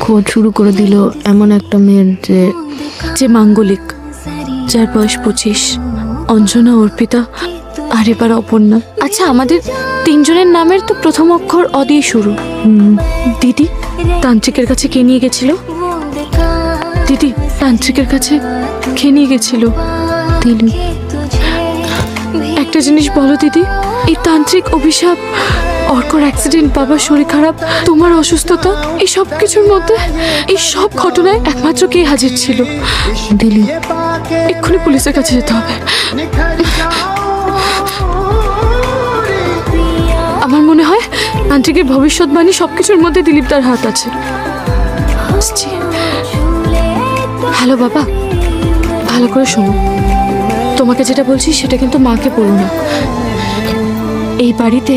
খোঁজ শুরু করে দিল এমন একটা মেয়ের যে মাঙ্গলিক, যার বয়স 25, অঞ্জনা, অর্পিতা আর এবার অপর্ণা। আচ্ছা, আমাদের তিনজনের নামের তো প্রথম অক্ষর অ দিয়ে শুরু। দিদি, তান্ত্রিকের কাছে কে নিয়ে গেছিল? দিদি, তান্ত্রিকের কাছে কে নিয়ে গেছিল? দিলীপ। একটা জিনিস বলো দিদি, এই তান্ত্রিক অভিশাপ, অর্কর অ্যাক্সিডেন্ট, বাবার শরীর খারাপ, তোমার অসুস্থতা, এই সব কিছুর মধ্যে, এই সব ঘটনায় একমাত্র কে হাজির ছিল? দিলীপ। এক্ষুনি পুলিশের কাছে যেতে হবে। আমার মনে হয় তান্ত্রিকের ভবিষ্যৎবাণী সবকিছুর মধ্যে দিলীপদার হাত আছে। হ্যালো বাবা, ভালো করে শোনো। তোমাকে যেটা বলছি সেটা কিন্তু মাকে বলো না। এই বাড়িতে